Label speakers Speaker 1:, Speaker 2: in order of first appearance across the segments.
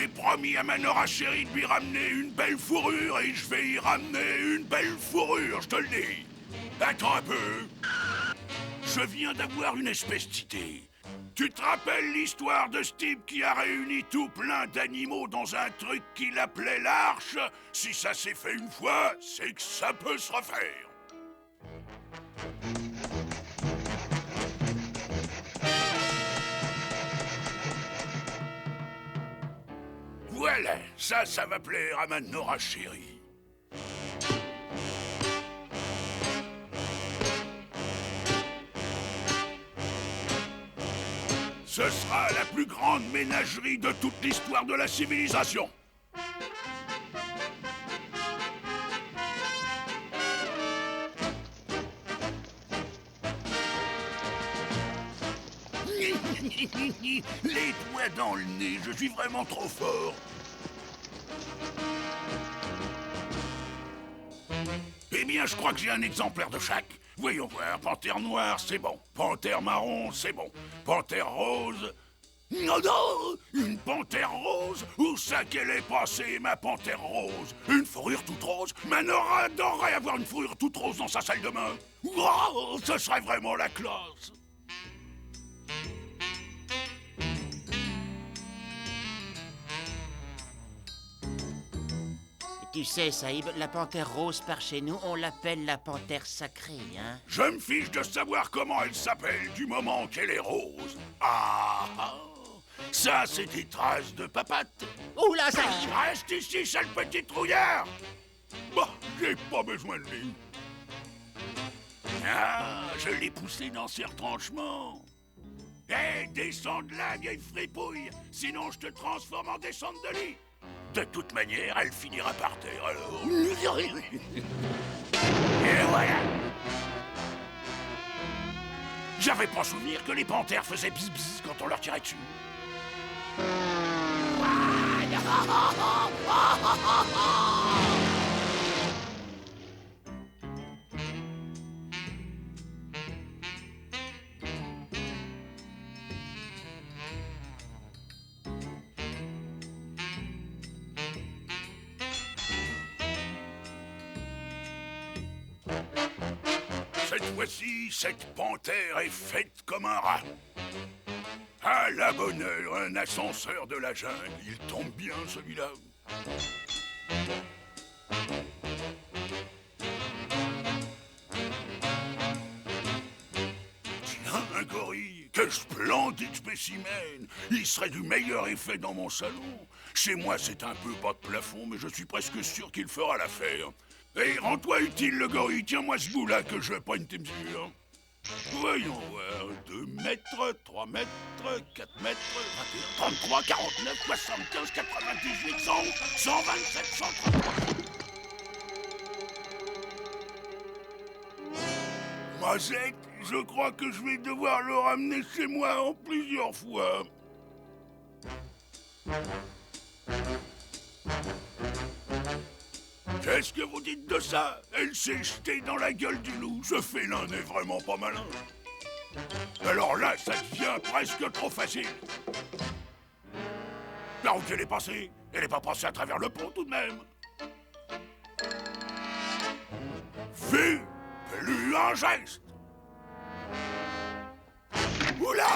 Speaker 1: J'ai promis à ma Nora chérie de lui ramener une belle fourrure et je vais y ramener une belle fourrure, je te le dis. Attends un peu. Je viens d'avoir une espèce d'idée. Tu te rappelles l'histoire de ce type qui a réuni tout plein d'animaux dans un truc qu'il appelait l'arche? Si ça s'est fait une fois, c'est que ça peut se refaire. Voilà, ça va plaire à ma Nora chérie. Ce sera la plus grande ménagerie de toute l'histoire de la civilisation. Les doigts dans le nez, je suis vraiment trop fort. Eh bien, je crois que j'ai un exemplaire de chaque. Voyons voir, panthère noire, c'est bon. Panthère marron, c'est bon. Panthère rose... Non, non! Une panthère rose? Où ça qu'elle est passée, ma panthère rose? Une fourrure toute rose? Ma Nora adorerait avoir une fourrure toute rose dans sa salle de bain. Wow, ce serait vraiment la classe.
Speaker 2: Tu sais, Saïb, la panthère rose par chez nous, on l'appelle la panthère sacrée, hein?
Speaker 1: Je me fiche de savoir comment elle s'appelle du moment qu'elle est rose. Ah, ça, c'est des traces de papate.
Speaker 2: Oula, Saïb!
Speaker 1: Reste ici, sale petit trouillard. Bah, j'ai pas besoin de lui. Ah, je l'ai poussé dans ses retranchements. Hé, descends de là, vieille fripouille, sinon je te transforme en descente de lit. De toute manière, elle finira par terre, alors... Et voilà. J'avais pas souvenir que les panthères faisaient bis-bis quand on leur tirait dessus. Cette fois-ci, cette panthère est faite comme un rat. À la bonne heure, un ascenseur de la jungle. Il tombe bien, celui-là. Tiens, un gorille. Quel splendide spécimen. Il serait du meilleur effet dans mon salon. Chez moi, c'est un peu bas de plafond, mais je suis presque sûr qu'il fera l'affaire. Et rends-toi utile, le gorille. Tiens-moi ce bout-là que je pogne tes mesures. Voyons voir. 2 mètres, 3 mètres, 4 mètres, 21, 33, 49, 75, 98, 100, 127, 133. Mazette, je crois que je vais devoir le ramener chez moi en plusieurs fois. Qu'est-ce que vous dites de ça? Elle s'est jetée dans la gueule du loup. Ce félin n'est vraiment pas malin. Alors là, ça devient presque trop facile. La route, elle est passée. Elle n'est pas passée à travers le pont, tout de même. Fais plus un geste. Oula!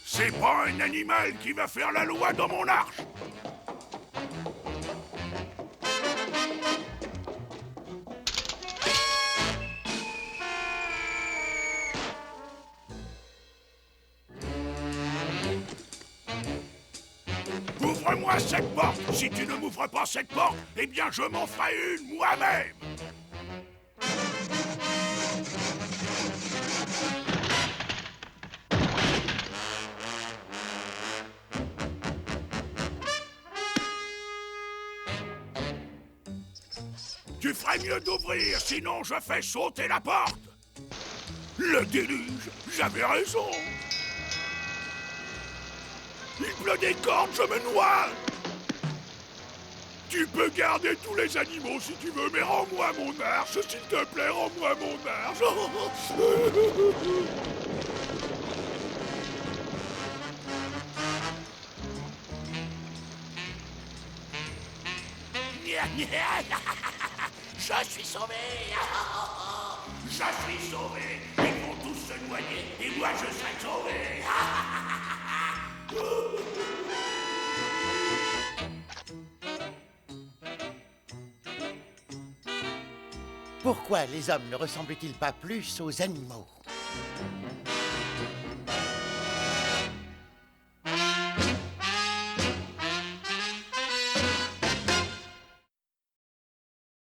Speaker 1: C'est pas un animal qui va faire la loi dans mon arche. Ouvre-moi cette porte. Si tu ne m'ouvres pas cette porte, eh bien je m'en ferai une moi-même. Tu ferais mieux d'ouvrir, sinon je fais sauter la porte. Le déluge, j'avais raison. Il pleut des cordes, je me noie. Tu peux garder tous les animaux si tu veux, mais rends-moi mon arche, s'il te plaît, rends-moi mon arche. Je suis sauvé. Je suis sauvé. Ils vont tous se noyer et moi je serai sauvé.
Speaker 3: Pourquoi les hommes ne ressemblent-ils pas plus aux animaux?